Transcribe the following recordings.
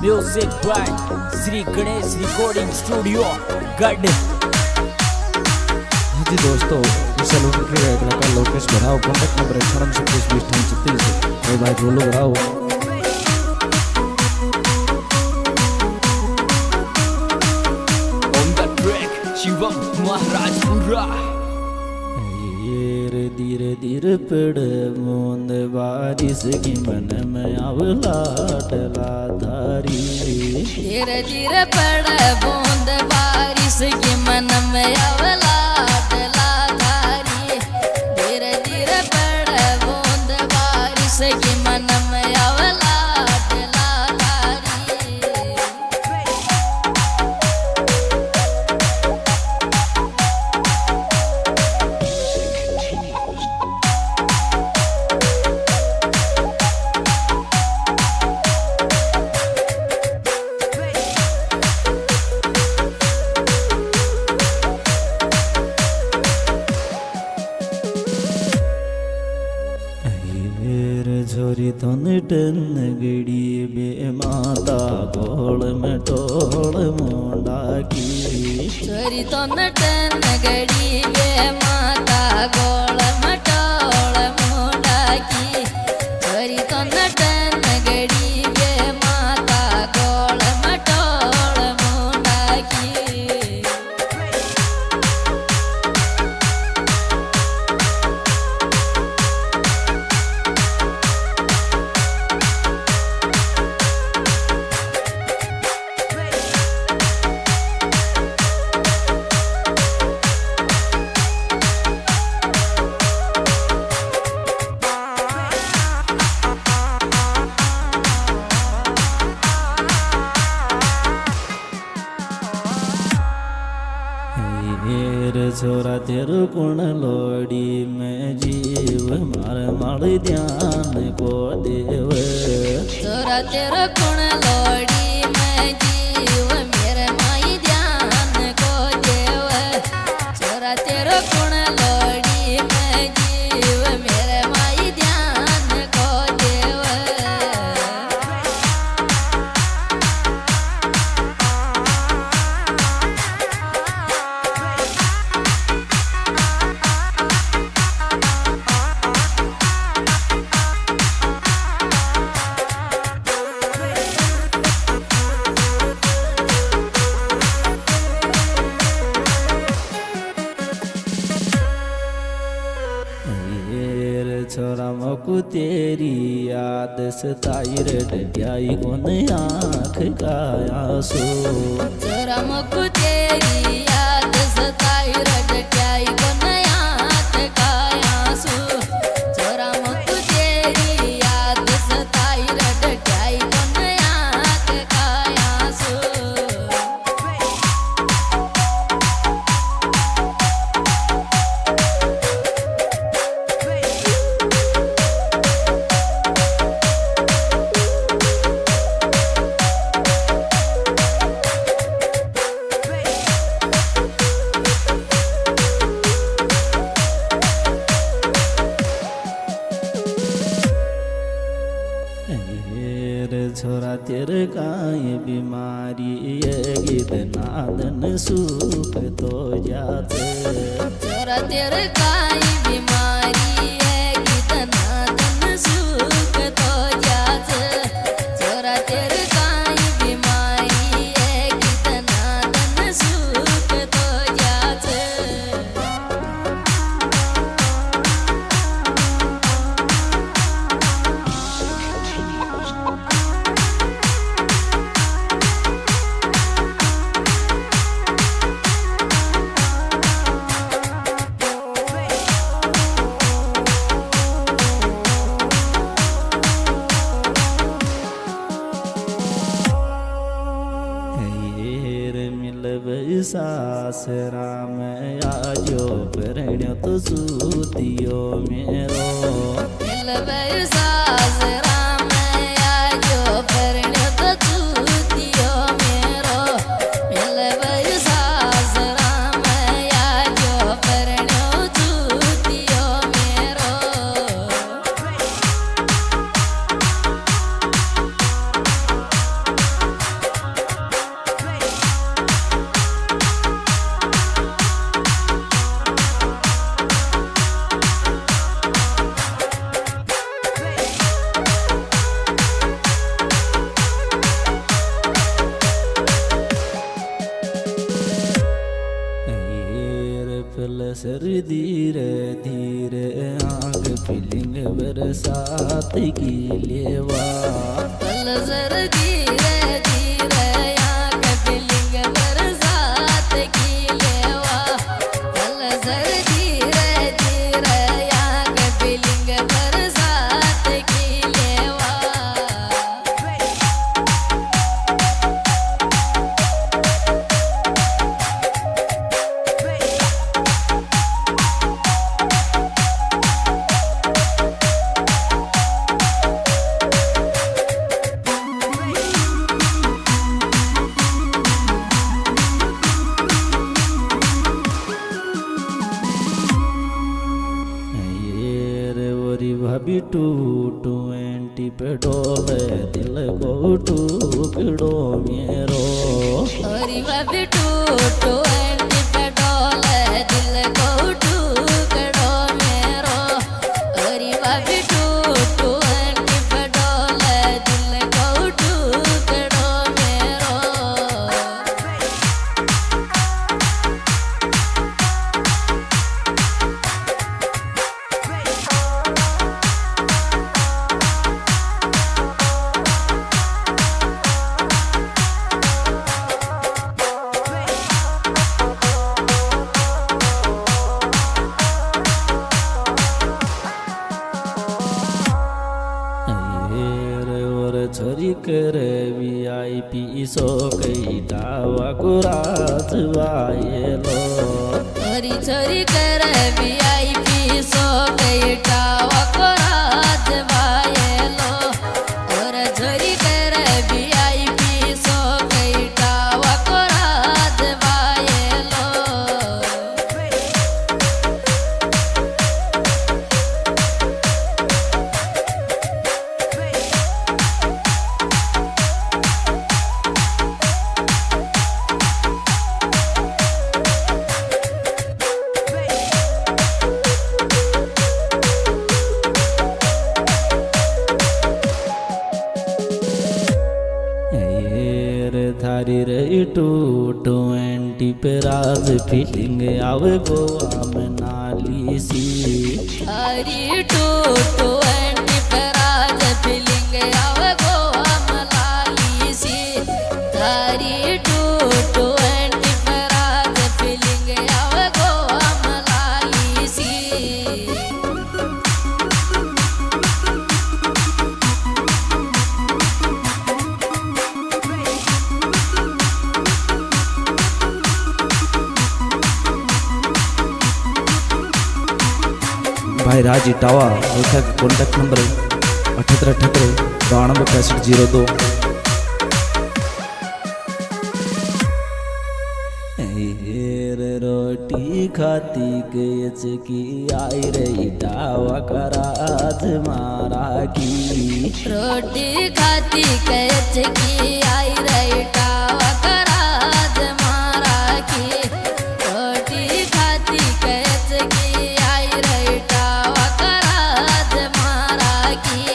Music by Shri Ganesh recording studio गढ़। जी दोस्तों, इस सैलून के कलाकार लोकेश बढ़ाओ, कॉन्टैक्ट नंबर 98262036। भाई बोलो बढ़ाओ। On the track Shivam Maharajpura. धीरे धीरे पेड़ मूंद बारिश की मन में आवलाटला धारी। धीरे धीरे पेड़ बूंद बारिश की मन में आवलाटला धारी। धीरे धीरे पेड़ बूंद बारिश की मन में आवलाटला धारी। झोरी थन टन गड़ी बे माता गोल में टोल मुंडा की। छोरी तो नटन गड़ी बे माता गोल मटोल मुंडा की। छोरी तो नटन गड़ी बे माता गोल मटोल मुंडा की। छोरा तेरे कुण लोड़ी में जीव मार मार ध्यान को देव। छोरा तेरा कुण लोड़ी में जीव मेरे माई ध्यान को देव। छोरा तेरा कुण लोड़ी में जीव मेरे माई ध्यान को देव। छोरा मकु तेरी याद सताई रे डटियाई गुन आँख का आंसू। छोरा मुझको तेरी याद सताई रटकाई गुन आँख का आंसू। छोरा मुझको तेरी याद सताई रटकाई गुन आँख का आंसू। छोरा तेरे काय बीमारी ये गीत नादन सूख तो जाते। छोरा तेरे काई बीमारी है गीत नादन सूख तो जाते। छोरा तेरे काई बीमारी है गीत नादन सूख तो जाते। सासरा में आजो प्रणो तो सूतियो मेरो। मिलवे सासरा में आजो प्रणो तो सूतियो मेरो। मिलवे सासरा में आजो प्रणो सूतियो मेरो। धीरे धीरे आग फीलिंग बरसात की लेवा चल जर धीरे धीरे आँख फीलिंग बरसात की लेवा चल जर धीरे धीरे आँख फीलिंग बरसात की लेवा ये रे वरी भाभी टू 20 पे डोले दिल को टुकड़ो मेरो अरे बाबी टूटो एंटी पे डोले दिल को टुकड़ो मेरो अरे बाबी टूटो एंटी पे डोले दिल को टुकड़ो मेरो ये रे और छरी करे VIP सो कई टावा को राजवाये लो छोरी छोरी कर VIP सो गई टावा को राजवाये लो और छोरी कर VIP सो गई टावा को राजवाये लो ये रे थारी रे 20 पे राज फीलिंग आवे गोवा में नाली सी हरी टूटो एंटी पराज फीलिंग आवे गोवा मलाली सी हरी टूटो एंटी पराज फीलिंग आवे गोवा मलाली सी भाई राज इटावा रेखा का कॉन्टैक्ट नंबर 7878 92 ये रे रोटी खाती गच की आई रे टावा कराज मारा की रोटी खाती कच की आई रही टावा कराज मारा की रोटी खाती कच की आई रही टावा कराज मारा की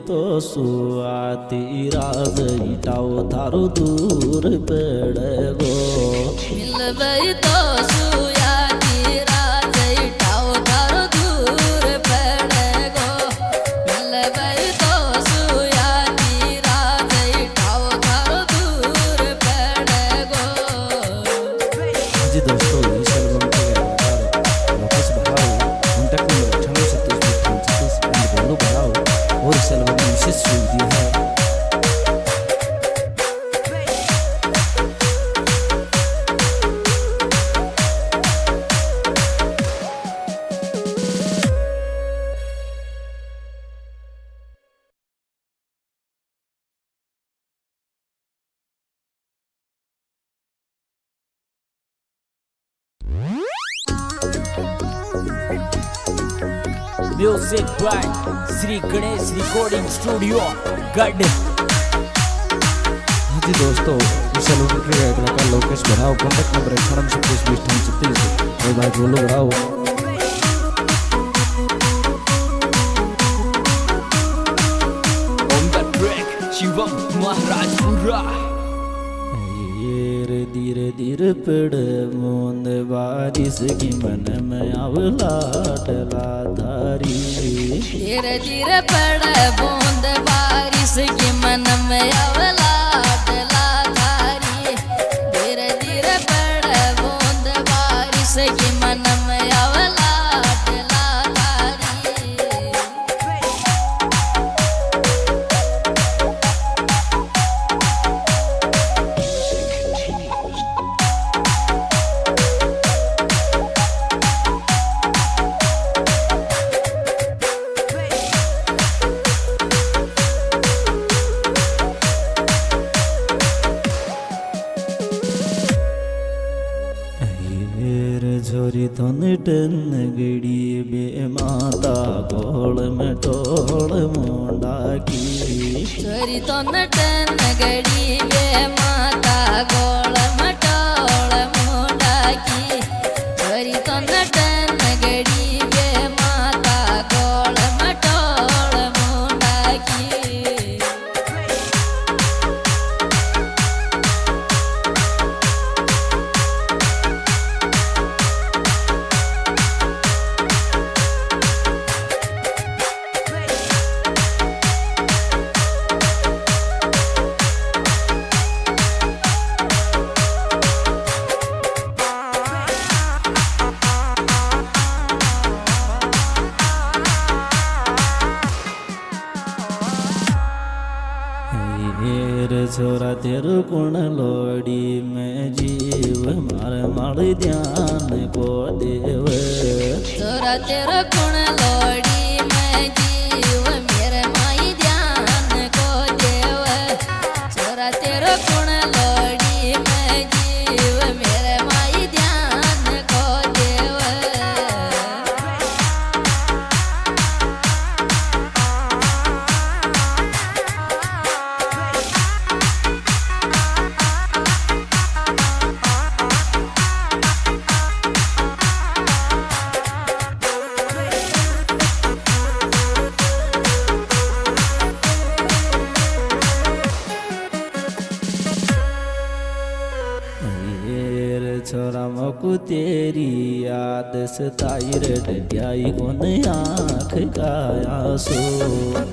तो सुआती राज इटाओ थारो दूर पड़ गो मिलबई तो सुया की राज इटाओ थारो दूर पड़ गो मिलबई तो सुया की राज इटाओ थारो दूर पड़ गो जी दोस्तों इस एल्बम के वापस बढ़ाओ कॉन्टैक्ट नंबर 98 बोलो बढ़ाओ और इस एल्बम में विशेष वीडियो है music by Shri Ganesh recording studio गढ़। हाँ जी दोस्तों, इस एल्बम के कलाकार लोकेश बढ़ाओ। Contact number 98262036। भाई बोलो बढ़ाओ। On the track Shivam Maharajpura. धीरे धीरे धीरे पेड़ मूंद बारिश की मन में आवला डला धारी। धीरे धीरे पड़ बूंद बारिश की मन में अवला डला धारी। धीरे धीरे पड़ बूंद बारिश की मन में अवला डला धारी। झोरी थन टन गड़ी बे माता गोल में टोल मुंडा की। चोरी तो नटन गड़ी बे माता गोल मटोल मुंडा की। चोरी तो नटन गड़ी बे माता गोल मटोल मुंडा की। छोरा तेरे कुण लोड़ी में जीव मार मार ध्यान को देव। छोरा तेरा कुण लोड़ी में जीव मेरे माई ध्यान को देव। छोरा तेरा कुण लोड़ी में जीव मेरे माई ध्यान को देव। छोरा मकु तेरी याद सताई रे डंडियाई गुन आँख का आंसू।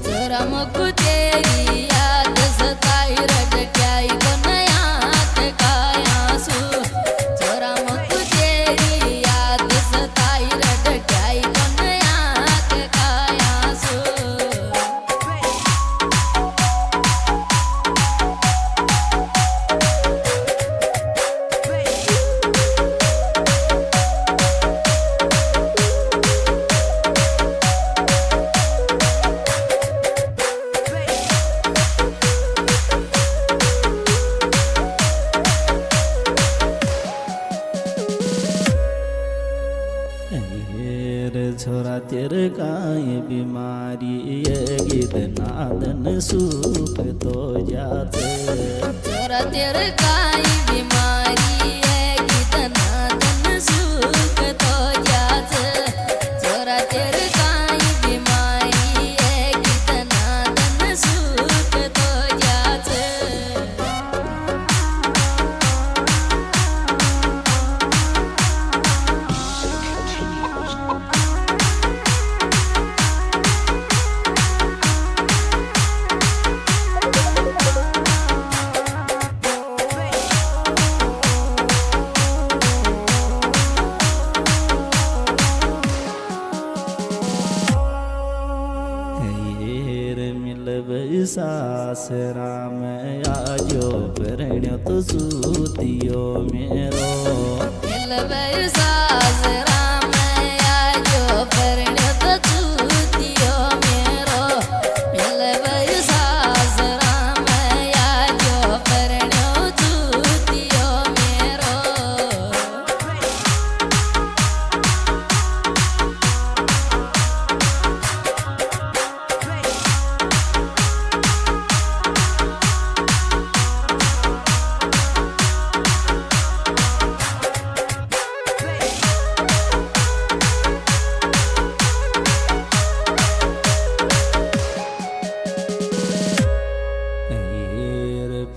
छोरा मुकु तेरी याद सताई रटक्याई गुन आँख का आंसू। छोरा मुकु तेरी याद सताई रटक्याई गुन आँख का आंसू। छोरा तेरे काय बीमारी ये गीत नादन सुख तो जाते। छोरा तेरे काई बीमारी है गीत नादन सुख तो जाते। छोरा तेरे काई बीमारी है गीत नादन सुख तो जाते। सासरा में आजो प्रणो तो सूतियो मेरो। मिलबै सासरा में आजो प्रणो तो सूतियो मेरो। मिलबै सासरा में आजो प्रणो सूतियो मेरो।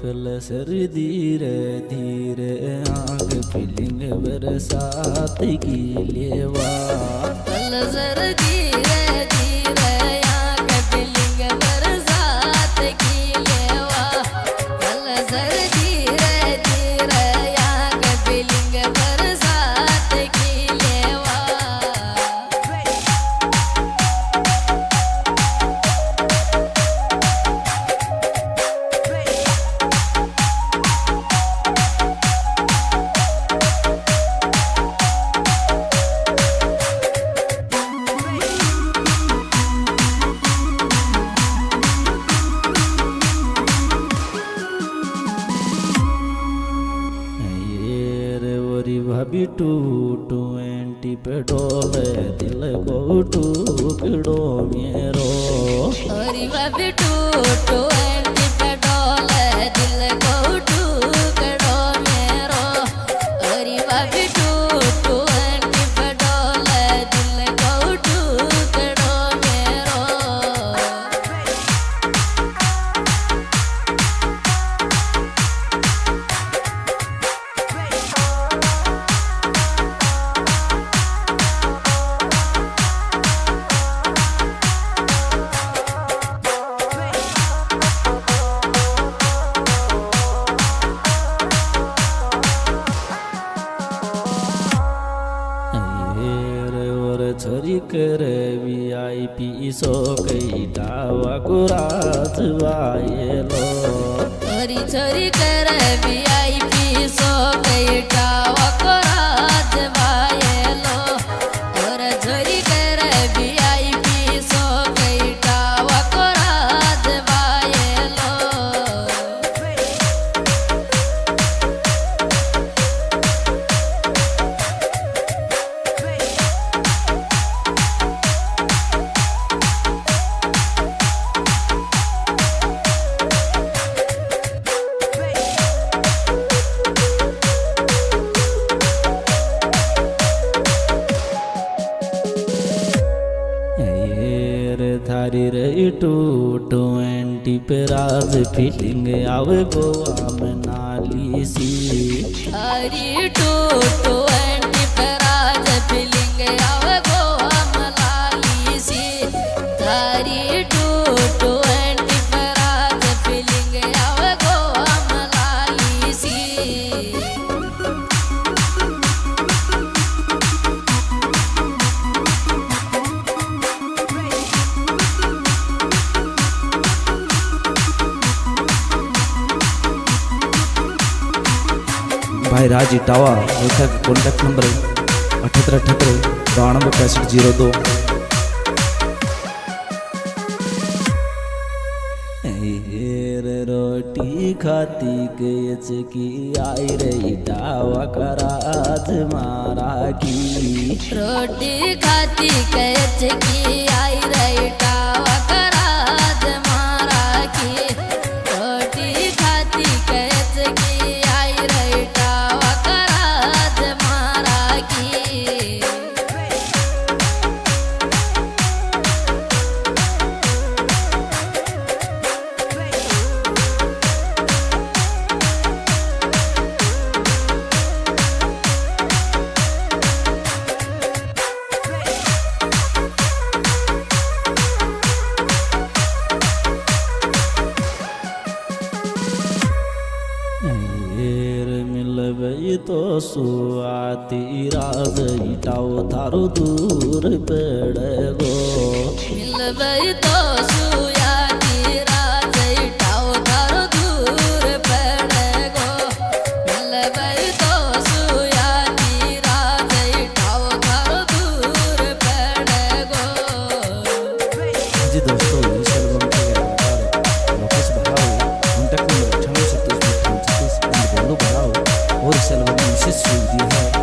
फ्लसर धीरे धीरे आंख फीलिंग बरसात की लेवा फ्लसर धीरे धीरे आंख फीलिंग बरसात की लेवा फ्लसर धीरे धीरे आंख फीलिंग बरसात की लेवा ये रे वरी भाभी टू ट्वेंटी पे डोले दिल को टुकड़ो मेरो ओरी बाबी टूटू एंटी पे डोले दिल को टुकड़ो मेरो ओरी बाबी टूटू एंटी पे डोले दिल को टुकड़ो मेरो ये रे और छोरी करे VIP सो कई डावा को राजवाए लो ओरी छोरी कर VIP सो कई टावा को राजवाए लो और छोरी कर VIP सो कई टावा को राजवाए लो ये रे थारी रे टू ट्वेंटी पे राज फीलिंग आवे गोवा में नाली सी हरी टूटू एंटी पराज फीलिंग आवे गोवा मलाली सी हरी टूटू एंटी पराज फीलिंग आवे गोवा मलाली सी भाई राज इटावा रेखा का कॉन्टैक्ट नंबर 7878 92 6502। ये रे रोटी खाती गच की आई रे डावा कराज मारा की रोटी खाती कैच की आई रही टावा कराज मारा की रोटी खाती कैच की आई रही टावा कराज मारा की तो सुआती राज इटाओ थारो दूर पेड़ गो मिलबई तो सुयाती राज इटाओ थारो दूर पड़े गो मिलबई तो सुयाती राज इटाओ थारो दूर पड़े गो जी दोस्तों इस एल्बम के गायकार लोकेश बहाव कॉन्टैक्ट नंबर 98 37 बोलू बहाव और इस एल्बम में विशेष सुविधा है।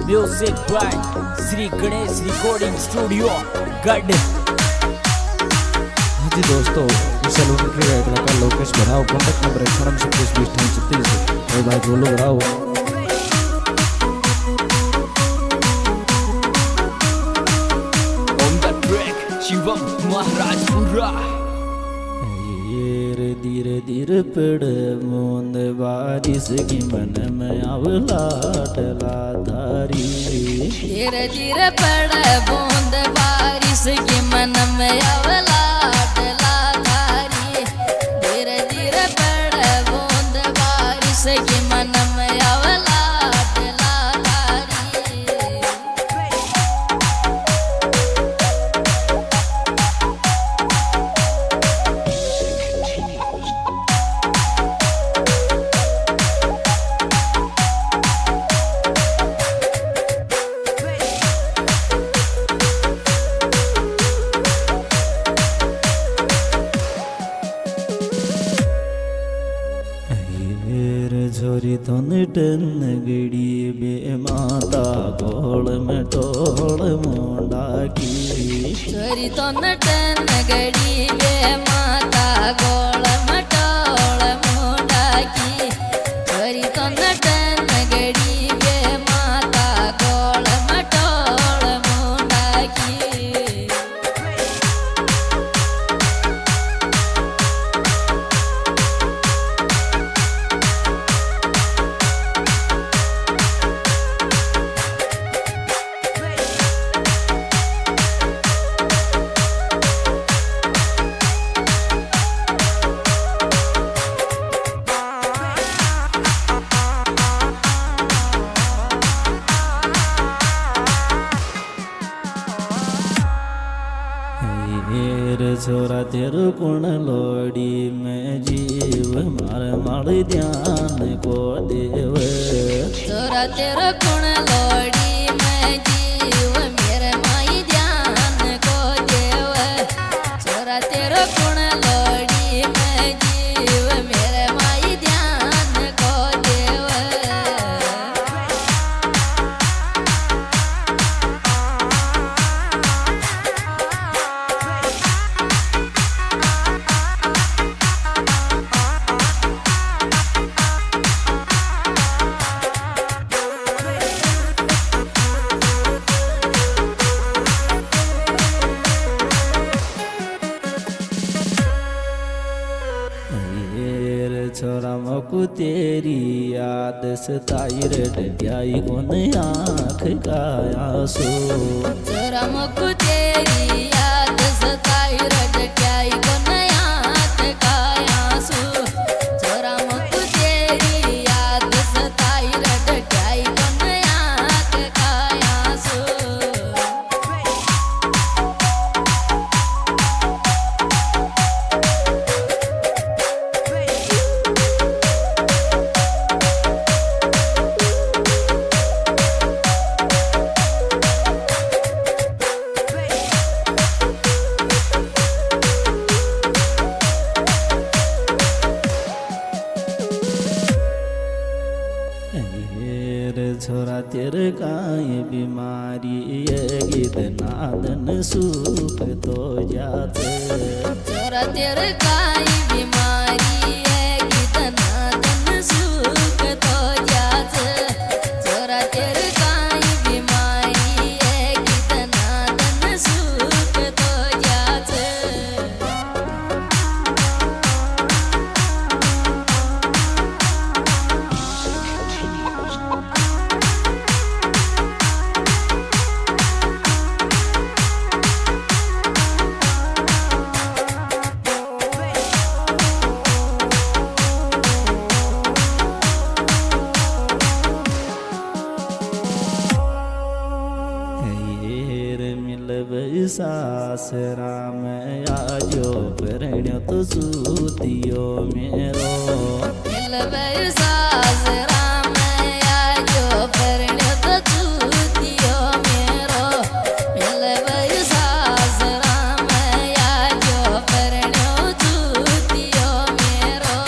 Music by Shri Ganesh recording studio गढ़। हाँ जी दोस्तों, इस एल्बम के कलाकार लोकेश बढ़ाओ। Contact number 98262036। भाई बोलो बढ़ाओ। On the track Shivam Maharajpura. धीरे धीरे पेड़ बूंद बारिश की मन में आवलाटला धारी। धीरे धीरे पड़े बूंद बारिश की मन में आवलाटला धारी। धीरे धीरे पड़े बूंद बारिश की मन में आवलाटला धारी। झोरी धुन टन गड़ी बे माता गोल में टोल मुंडा की। छोरी तो नटन गड़ी बे माता गोल मटोल मुंडा की। छोरी तो नटन गड़ी बे माता गोल मटोल मुंडा की। छोरा तेरे कुण लोड़ी में जीव मार मार ध्यान को देव। छोरा तेरा कुण लोड़ी में जीव मेरे माई ध्यान को देव। छोरा तेरा कुण लोड़ी में जीव मेरे माई ध्यान को देव। छोरा मकु तेरी याद सताई रे डटियाई कोन आँख का आंसू। छोरा मुकु तेरी याद सताई रटक्याई को नयात का आंसू। छोरा मुकु तेरी याद सताई रटक्याई को नयात का आंसू। छोरा तेरे गाय बीमारी ये गीत नादन सूख तो जाते। छोरा तेरे काई बीमारी है गीत नादन सुख तो जाते। छोरा तेरे काई बीमारी है गीत नादन सुख तो जाते। सासरा में आजो प्रणो तो सूतियो मेरो। मिलवे सासरा में आजो प्रणो तो सूतियो मेरो। मिलवे सासरा में आजो प्रणो सूतियो मेरो।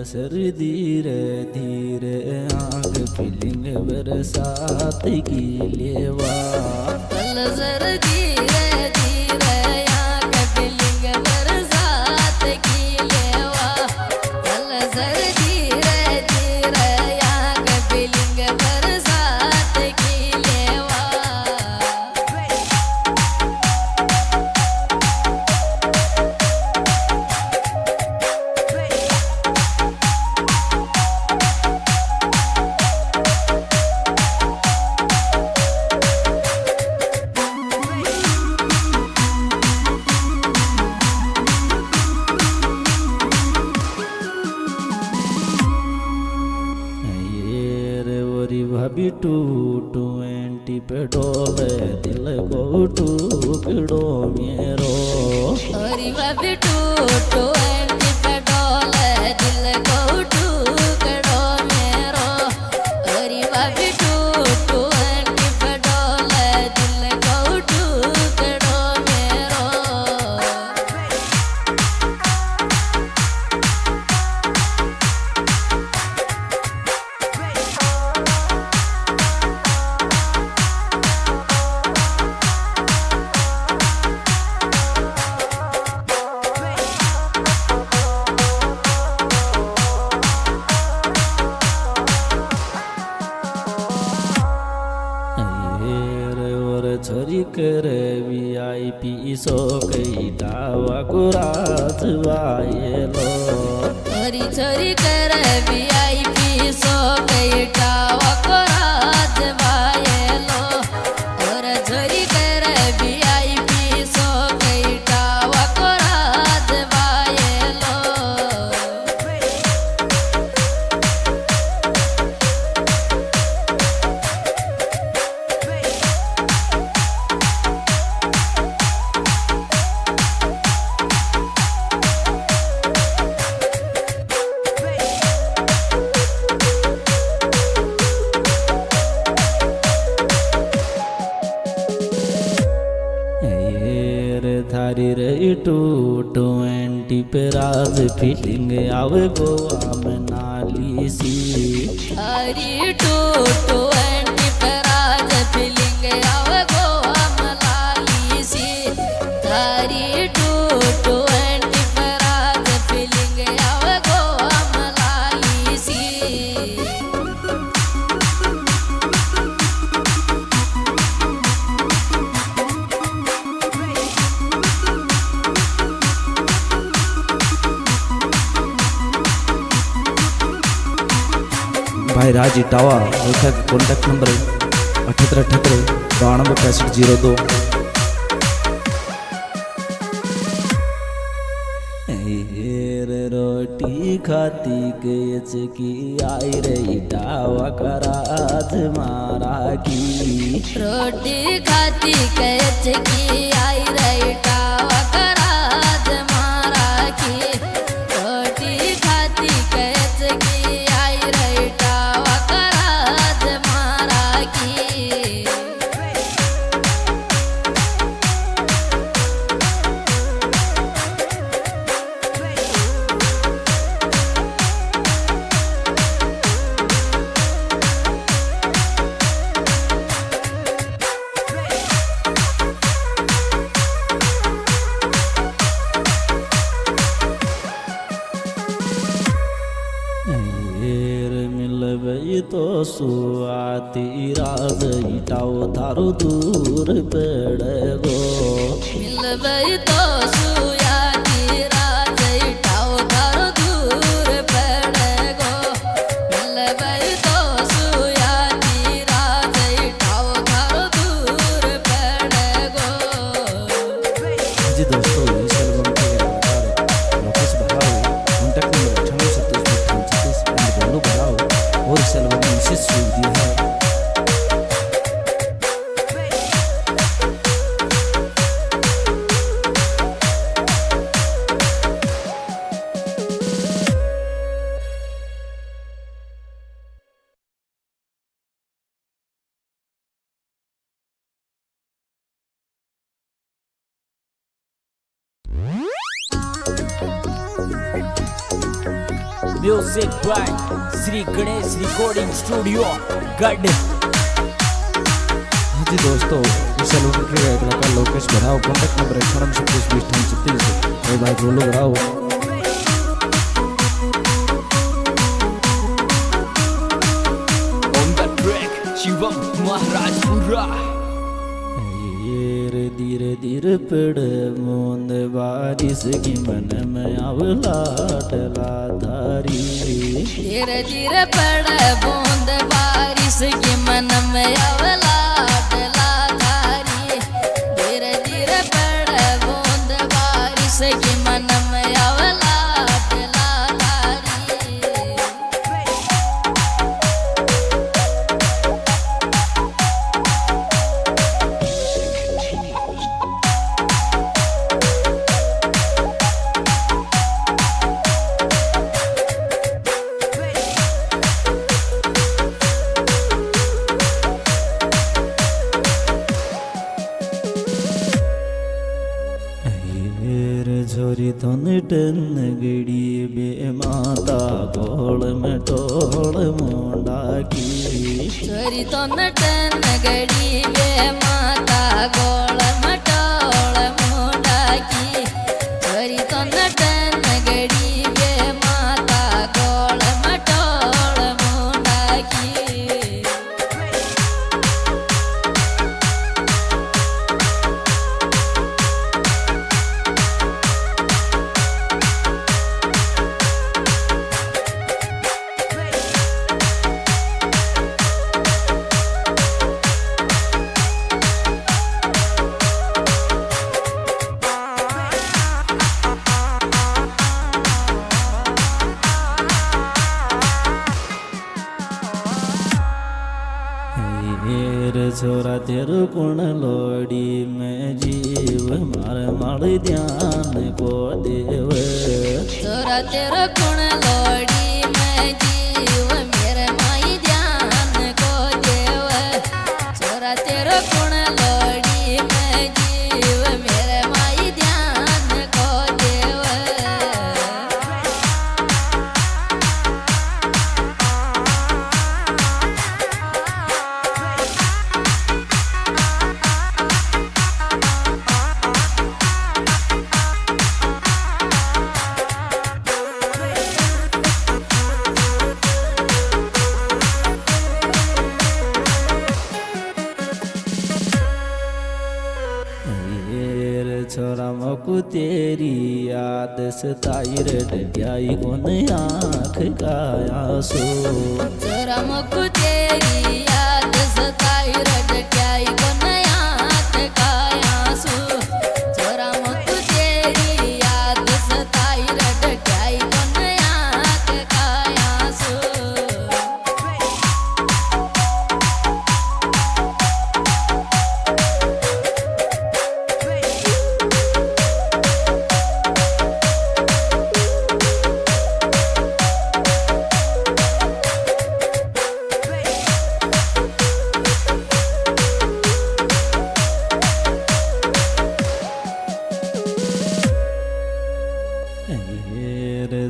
सर धीरे धीरे आंख फीलिंग बरसात की लेवा पलसर धीरे धीरे आंख फीलिंग बरसात की लेवा पलसर धीरे धीरे आंख फीलिंग बरसात की लेवा ये रे वरी भाभी टू ट्वेंटी पे डोले दिल को टुकड़ो मेरो हरी बाबी टूटो एंटी पे डोले दिल को टुकड़ो मेरो हरी बाबी टूटो एंटी पे डोले दिल को टुकड़ो मेरो ये रे और छोरी करे VIP सो कई दावा को राजवाए लो हरी छोरी कर VIP सो बेटा वको राज वायलो और छोरी कर VIP सो बेटा वको राज वायलो ये रे थारी रे टू ट्वेंटी पे राज फीलिंग आवे गोवा में नाली सी हरी टूटू एंटी पराज फीलिंग आव गोवा मलाली सी हरी टूटू एंटी पराज फीलिंग आव गोवा मलाली सी भाई राज इटावा रेखा का कॉन्टैक्ट नंबर 7878 92 ये रे रोटी खाती गच की आई रे दावा कराज मारा की रोटी खाती कच की आई रही टावा कराज मारा की रोटी खाती कच की आई रही टावा कराज मारा की ये रे मिलबई तो सुआती राज इटाओ थारो दूर पड़ गो मिलबई तो सुयाती राज इटाओ थारो दूर पड़ गो मिलबई तो सुयाती राज इटाओ थारो दूर पड़ गो जी दोस्तों इस एल्बम के गायकार लोकेश बहाव कॉन्टैक्ट नंबर 9827 एंड बोलू बहाव और इस एल्बम में विशेष सुविधा है music by Shri Ganesh recording studio गढ़। हाँ जी दोस्तों, इस एल्बम के कलाकार लोकेश बढ़ाओ। Contact number 98262036। भाई बोलो बढ़ाओ। On the track Shivam Maharajpura. धीरे धीरे पेड़ मूंद बारिश की मन में आवलाटला धारी। धीरे धीरे पड़े बूंद बारिश की मन में अवलाटला धारी। धीरे धीरे पड़े बूंद बारिश की मन में अवलाटला धारी। झोरी धन टन गड़ी बे माता गोल में टोल मुंडा की। छोरी तो नटन गड़ी बे माता गोल मटोल मुंडा की। छोरी तो नटन गड़ी बे माता गोल मटोल मुंडा की। छोरा तेरो कुण लोड़ी में जीव मार मार ध्यान को देव। छोरा तेरा कुण लोड़ी में जीव मेरे माई ध्यान को देव। छोरा तेरा कुण लोड़ी में जीव मेरे माई ध्यान को देव। छोरा मकु तेरी याद सताई रे डटियाई कोन आँख का आंसू। छोरा मुकु तेरी याद सताई रटक्याई को आँख का आंसू। छोरा मुकु तेरी याद सताई रटक्याई को आँख का आंसू।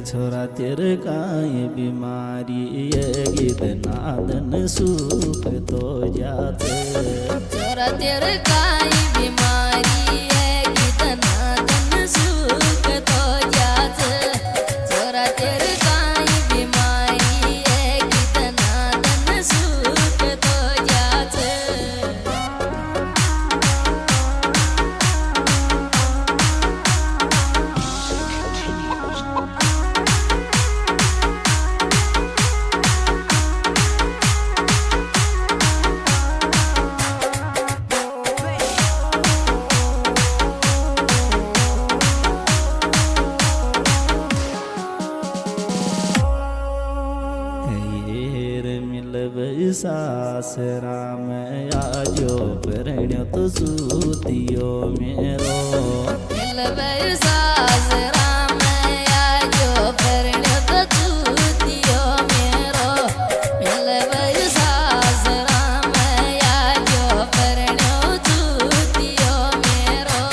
छोरा तेरे काई बीमारी ये गीत नादन सूख तो जाते। छोरा तेरे काई बीमारी है गीत नादन सुख तो जाते। छोरा तेरे काई बीमारी है गीत नादन सुख तो जाते। सासरा में आजो प्रणो तो सूतियो मेरो। मिलबै सासरा में आजो प्रणो तो सूतियो मेरो। मिलबै सासरा में आजो प्रणो सूतियो मेरो।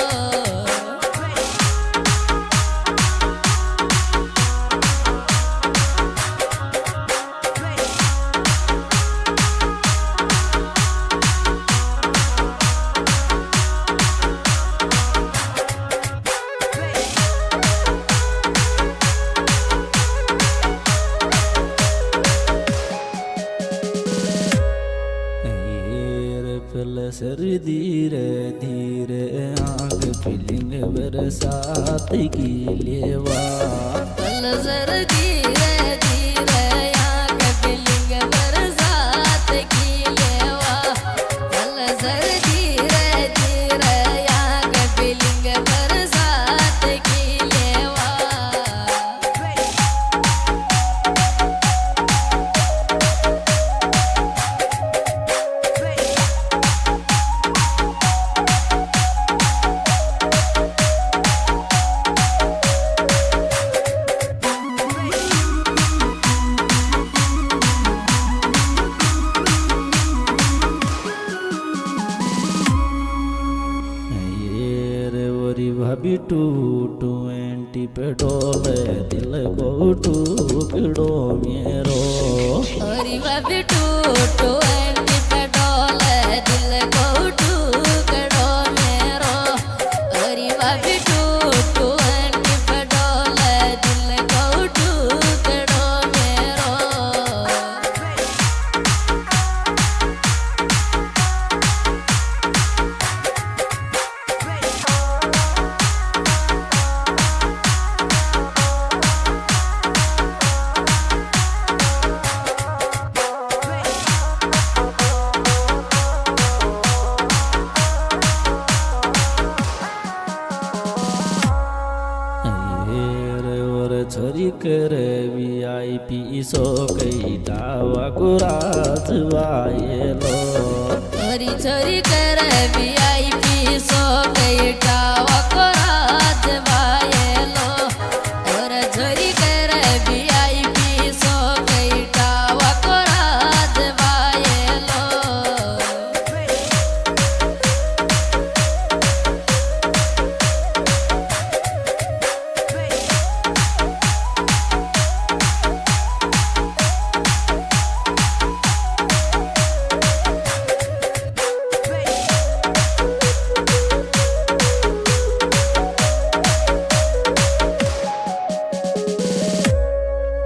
झरी धीरे धीरे आंख फीलिंग बरसात की लेवा पलझर धीरे धीरे आंख फीलिंग बरसात की लेवा पलझर धीरे धीरे आंख फीलिंग बरसात की लेवा ये रे वरी भाभी टू ट्वेंटी पे डोले दिल को टुकड़ो मेरो हरी बाबी टूटो एंटी पे डोले दिल को टुकड़ो मेरो हरी बाबी टूटो एंटी पे डोले दिल को टुकड़ो मेरो ये रे और छोरी करे VIP सो कई डावा को राजवाये लो हरी छोरी कर VIP सो गई टावा को राज वायलो और छोरी कर VIP सो गई टावा को राज वायलो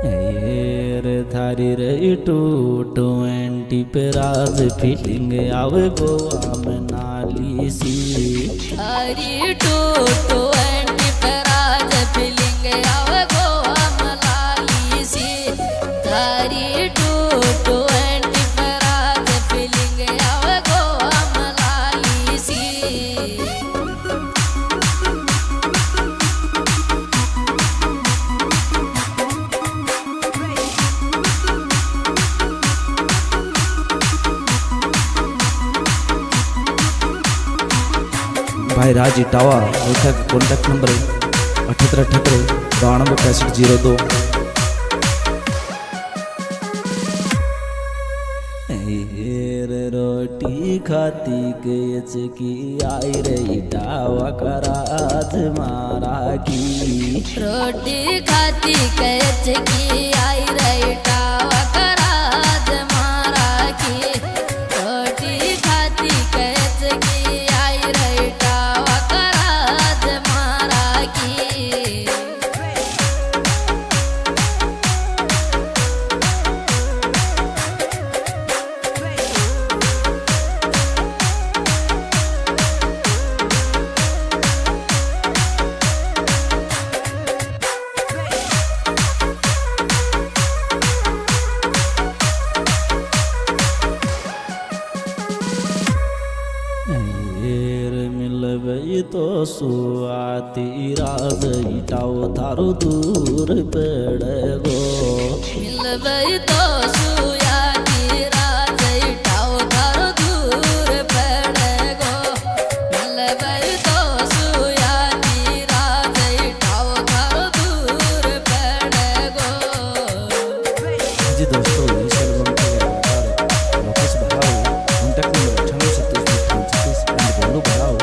ये रे थारी रे टू ट्वेंटी पे राज फीलिंग आवे गोवा में नाली सी हरी टूटू एंटी पे राज फीलिंग आवे गोवा मलाली सी हरी टूटू एंटी पे राज फीलिंग आवे गोवा मलाली सी भाई राज इटावा कॉन्टैक्ट नंबर 7878 92 ये रे रोटी खाती गच की आई रे डावा कराज मारा की रोटी खाती कच की आई रही टावा कराज मारा की रोटी खाती कच की आई रही टावा कराज मारा की ये रे मिलबई तो सुआती राज इटाओ थारो दूर पड़ गो मिलबई तो सुया की राज इटाओ थारो दूर पड़ गो मिलबई तो सुया की राज इटाओ थारो दूर पड़ गो जी दोस्तों इस एल्बम के गायकार लोकेश बहाव कॉन्टैक्ट नंबर 9827 एंड बोलू बहाव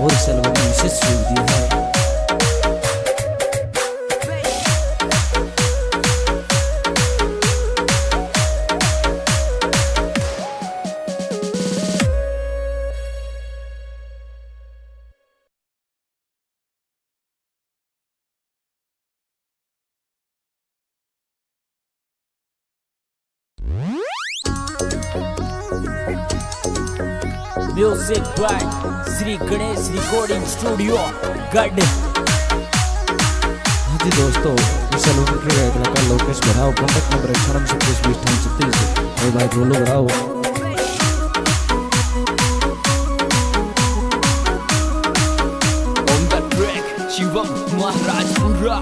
और इस एल्बम में विशेष सुविधा है Music by Sri Ganesh Recording Studio, Gad. हाँ जी दोस्तों, इस एल्बम के कलाकार लोकेश बढ़ाओ, कॉन्टैक्ट नंबर 9836203836। अरे भाई बोलो बढ़ाओ। On the track, Shivam Maharajpura.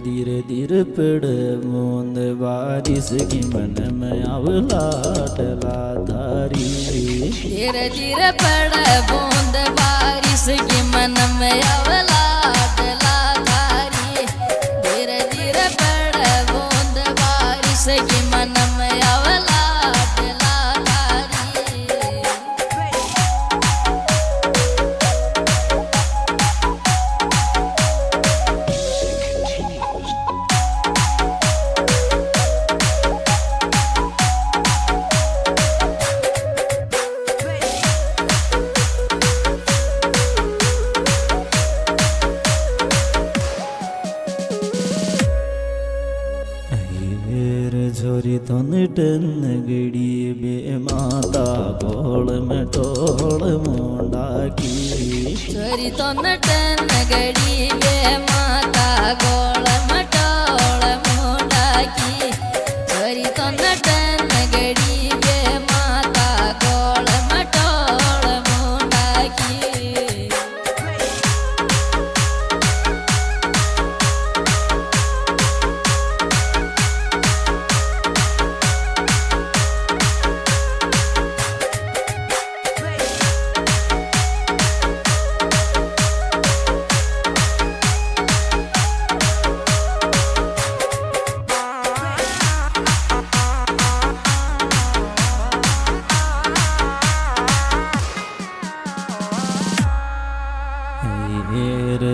धीरे धीरे पड़े बूंद बारिश की मन में आवला डला धारी। धीरे धीरे पड़े बूंद बारिश की मन में आवला डला धारी। धीरे धीरे पड़े बूंद बारिश की मन में आवला डला धारी। झोरी थन टन गड़ी बे माता गोल में टोल मुंडा की। छोरी तो नटन गड़ी बे माता गोल मटोल मुंडा की। छोरी तो नटन गड़ी बे माता गोल मटोल मुंडा की।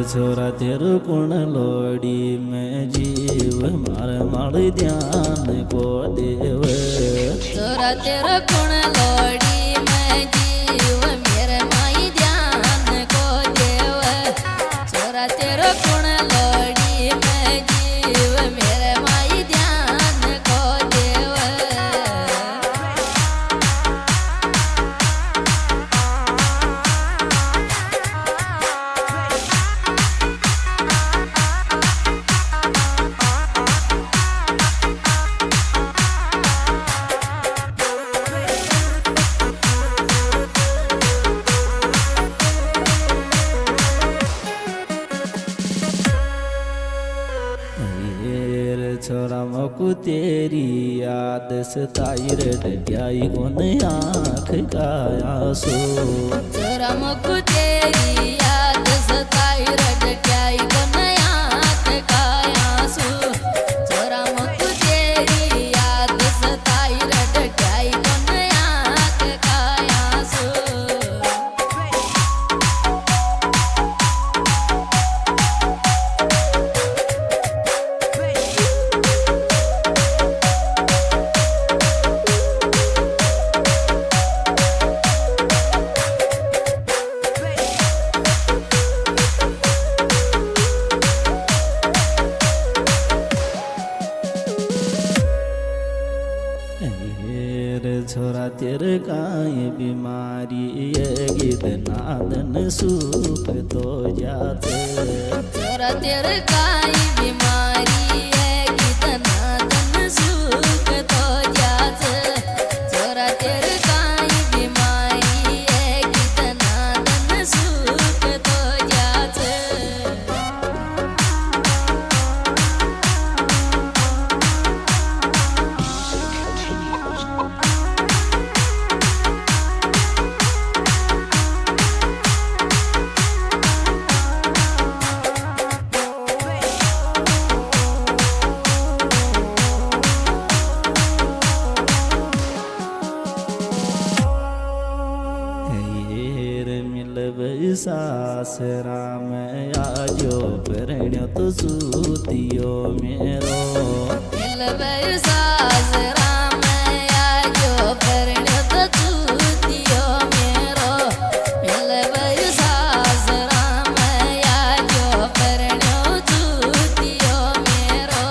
छोरा तेरे कुण लोड़ी में जीव मार मार ध्यान को देव। छोरा तेरा कुण लोड़ी में जीव मेरे माई ध्यान को देव। छोरा तेरा कुण लोड़ी में जीव मेरे माई ध्यान को देव। छोरा मकु तेरी याद सताई रे डटियाई कोन आँख का आंसू। छोरा मुकु तेरी याद सताई रटक्याई को नया का आंसू। छोरा मुकु तेरी याद सताई रटक्याई को नया का आंसू। छोरा तेरे गाय बीमारी ये गीत नादन सूख तो जाते। छोरा तेरे काई बीमारी है कितना तन सुख तो जाते। छोरा तेरे काई बीमारी है कितना तन सुख तो जाते। सासरा में आजो प्रणो तो सूतियो मेरो। मिलवे सासरा में आजो प्रणो तो सूतियो मेरो। मिलवे सासरा में आजो प्रणो सूतियो मेरो।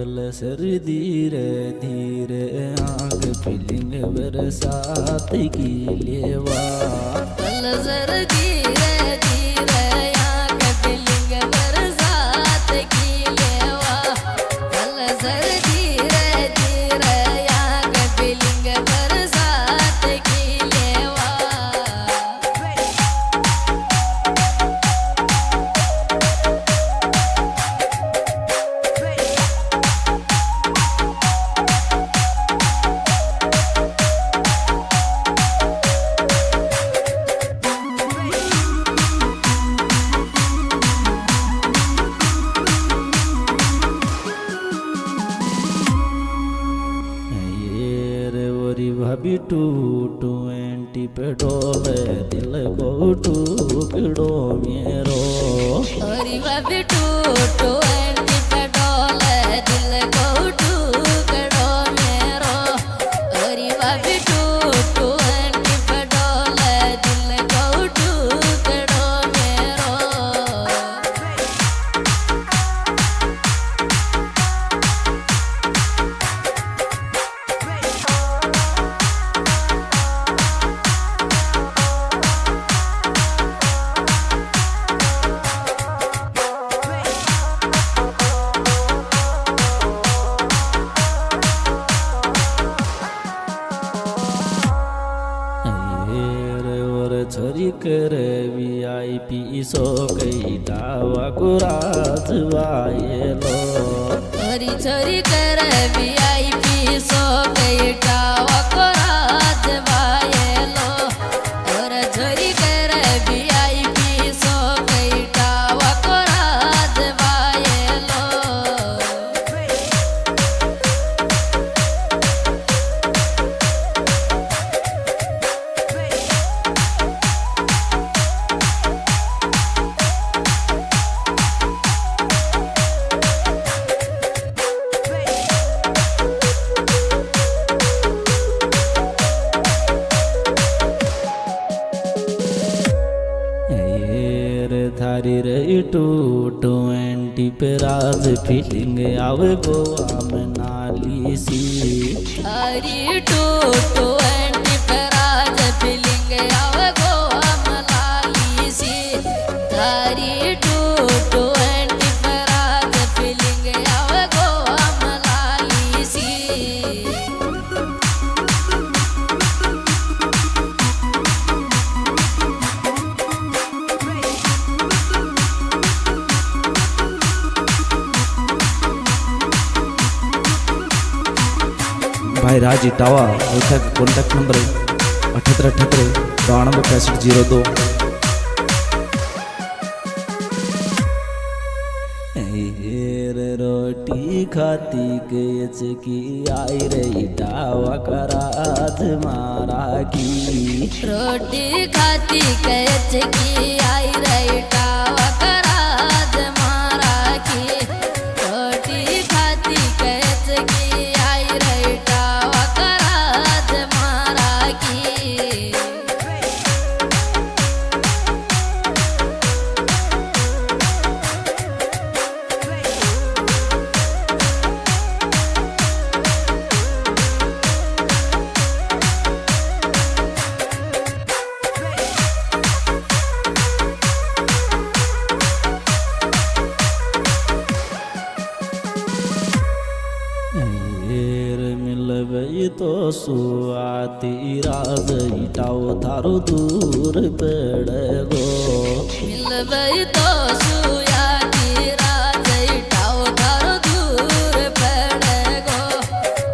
कल सर धीरे धीरे आग फीलिंग बरसात की लेवा कल सर धीरे धीरे आग फीलिंग बरसात की लेवा कल सर धीरे धीरे आग फीलिंग बरसात की लेवा ये रे वरी भाभी टू ट्वेंटी पे डोले दिल को टुकड़ो मेरो ओरी भाभी टूटो एंटी पे डोले दिल को टुकड़ो मेरो ओरी भाभी टूटो एंटी पे डोले दिल को टुकड़ो मेरो ये रे और छोरी करे VIP सो कई दावा को राजवाए लो ओरी छोरी कर VIP सो गई टावा को राज वायलो और छोरी कर VIP सो गई टावा को राज वायलो ये रे थारी रे टू ट्वेंटी पे राज फीलिंग आवे गोवा में नाली सी हरी टूटू एंटी पे राज फीलिंग आवे गोवा मलाली सी हरी टूटू एंटी पे राज फीलिंग आवे गोवा मलाली सी भाई राज इटावा कॉन्टैक्ट नंबर 7878 92 ये रे रोटी खाती गच की आई रे टावा कराज मारा की रोटी खाती कच की आई रही टावा कराज मारा की रोटी खाती कच की आई रही टावा कराज मारा की ये रे मिलबई तो सुआती राज इटाओ थारो दूर पड़ गो मिलबई तो सुया की राज इटाओ थारो दूर पड़ गो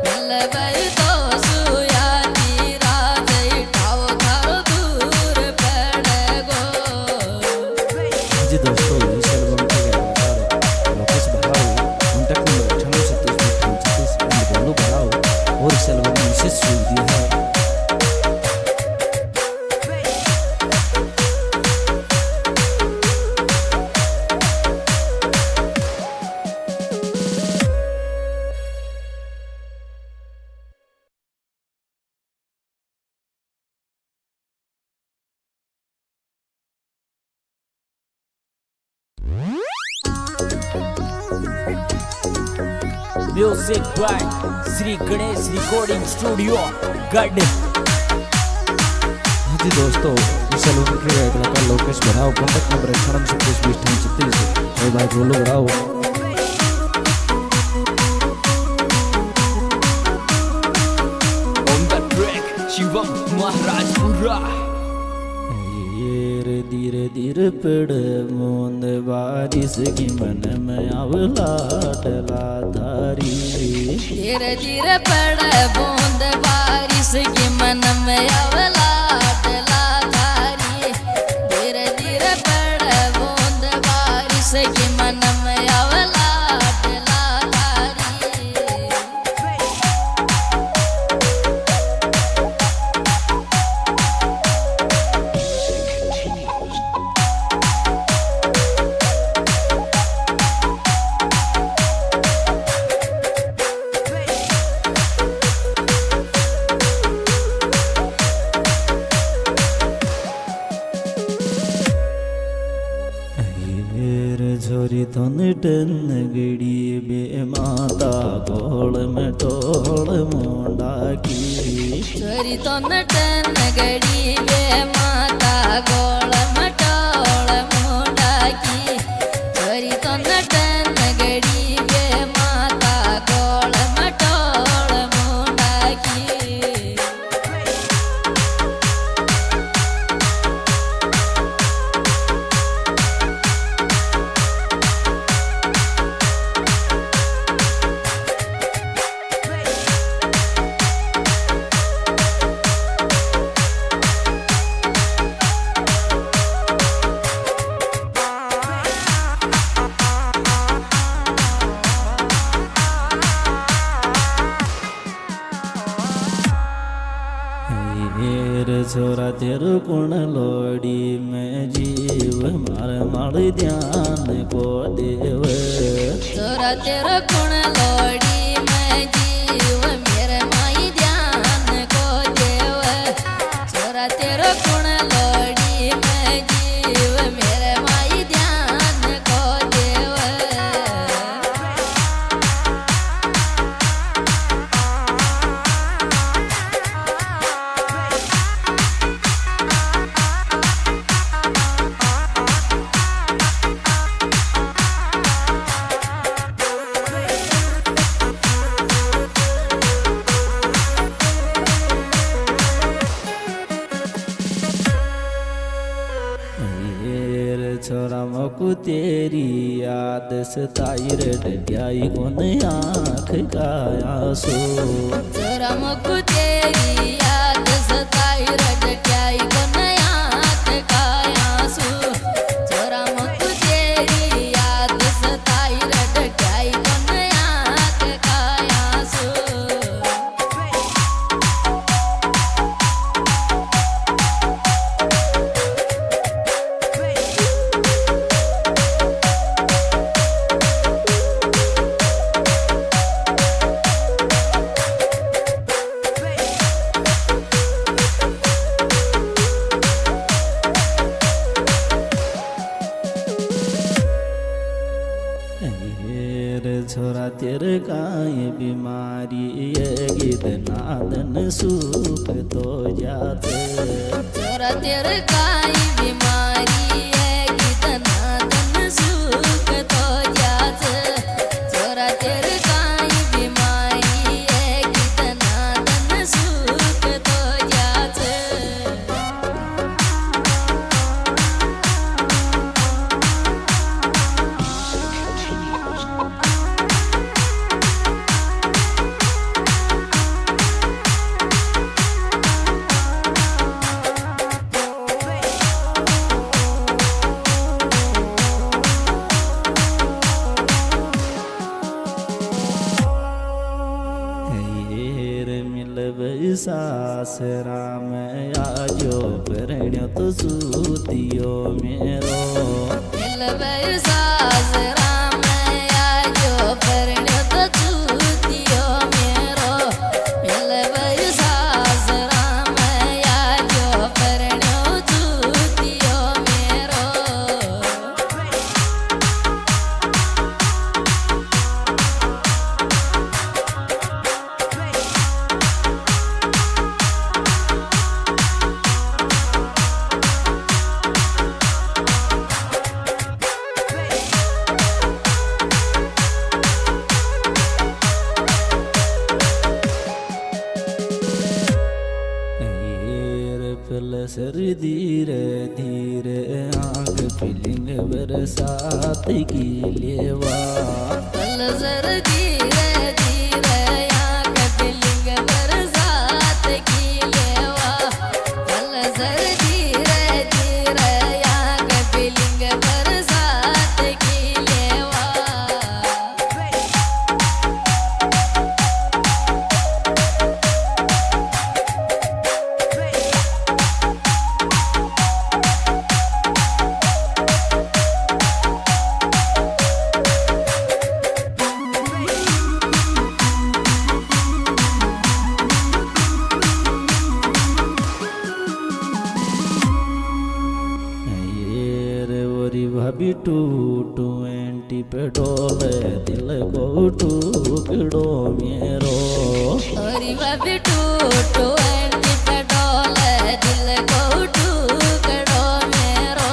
मिलबई तो सुया की राज इटाओ थारो दूर पड़ गो जी दोस्तों इस एल्बम के गायकार लोकेश बहाव कॉन्टैक्ट नंबर 9827 एंड गोलू बहाव और इस एल्बम में विशेष सुविधा है music by Shri Ganesh recording studio गढ़। हाँ जी दोस्तों, इस एल्बम के कलाकार लोकेश बढ़ाओ। Contact number 98262036। भाई बोलो बढ़ाओ। On the track Shivam Maharajpura. धीरे धीरे पेड़ बूंद बारिश की मन में आवलाटला धारी। धीरे धीरे पड़े बूंद बारिश की मन में आवलाटला धारी। धीरे धीरे पड़े बूंद बारिश की मन में आवलाटला धारी। झोरी थन टन गड़ी बे माता गोल में टोल मुंडा की। छोरी तो नटन गड़ी बे माता गोल मटोल मुंडा की। छोरी तो नटन गड़ी बे माता गोल मटोल मुंडा की। छोरा तेरे कुण लोड़ी में जीव मार मार ध्यान को देव। छोरा तेरा कुण लोड़ी में जीव मेरे माई ध्यान को देव। छोरा तेरा कुण लोड़ी में जीव मेरे माई ध्यान को देव। छोरा मकु तेरी याद सताई रे डटियाई कोन आँख का आंसू। छोरा मुकु तेरी याद सताई रटक्याई को आँख का आंसू। छोरा मुकु तेरी याद सताई रटक्याई को आँख का आंसू। छोरा तेरे गाय बीमारी ये गीत नादन सूख तो जाते। छोरा तेरे काई बीमारी है गीत नादन सुख तो जाते। छोरा तेरे काई बीमारी है गीत नादन सुख तो जाते। सासरा में आजो प्रणो तो सूतियो मेरो। मिलबै सासरा में आजो प्रणो तो सूतियो मेरो। मिलबै सासरा में आजो प्रणो सूतियो मेरो। सर धीरे धीरे आंख फीलिंग बरसात की लेवा पलसर धीरे धीरे आंख फीलिंग बरसात की लेवा पलसर धीरे धीरे आंख फीलिंग बरसात की लेवा ये रे ओरी भाभी टू ट्वेंटी पे डोले दिल को टुकड़ो मेरो ओरी भाभी टूटो एंटी पे डोले दिल को टुकड़ो मेरो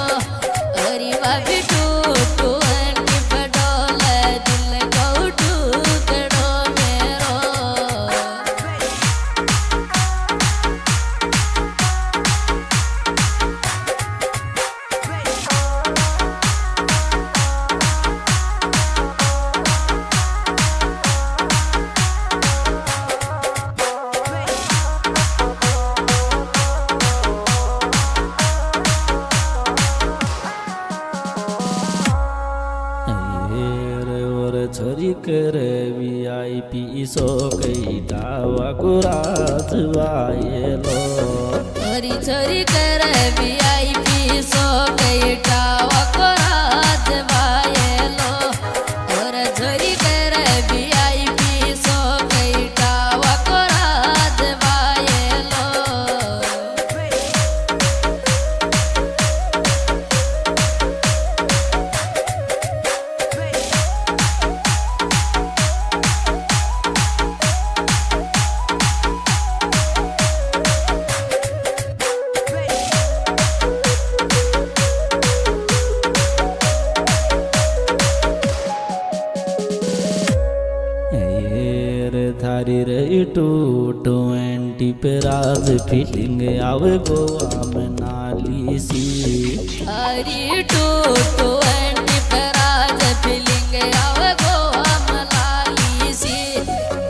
ओरी भाभी टूटो एंटी पे डोले दिल को टुकड़ो मेरो ये रे और छोरी करे VIP सो कई डावा को राजवाये लो ओरी छोरी कर VIP सो कई टावा को राज वायलो और छोरी कर VIP सो कई टावा को राज वायलो ये रे थारी रे टू ट्वेंटी पे राज फीलिंग आवे गोवा में नाली सी हरी टूटू एंटी पराज फीलिंग आव गोवा मलाली सी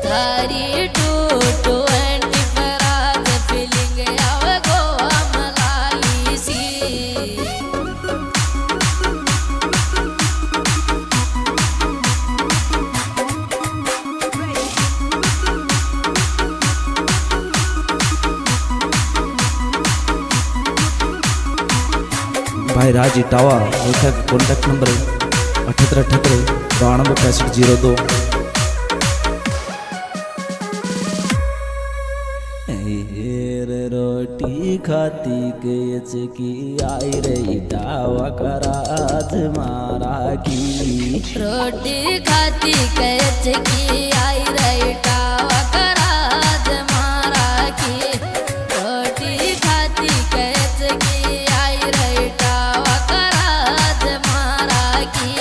हरी टूटू एंटी पराज फीलिंग आव गोवा मलाली सी भाई राज इटावा कॉन्टैक्ट नंबर 7878 92 ये रे रोटी खाती गच की आई रे डावा कराज मारा की रोटी खाती कच की आई रही टावा कराज मारा की रोटी खाती कच की आई रही टावा कराज मारा की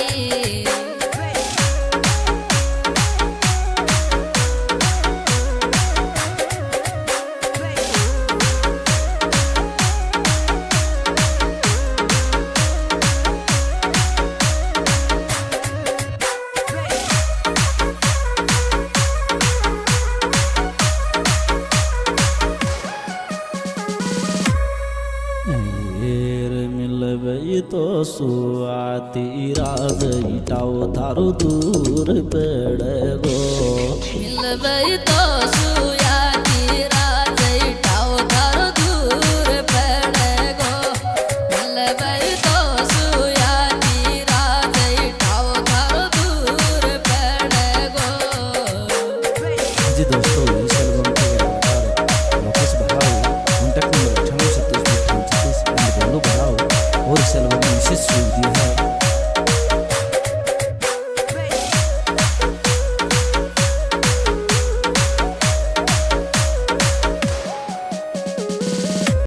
ये रे मिलबई तो सुआती राज इटाओ थारो दूर पड़ गो मिलबई तो सुयाती राज इटाओ थारो दूर पड़ेगो मिलबई तो सुयाती राज इटाओ थारो दूर पड़ेगो जी दोस्तों इस एल्बम के गायकार लोकेश बहाव कॉन्टैक्ट नंबर 98 36 बोलू बहाव और इस एल्बम में विशेष सुविधा है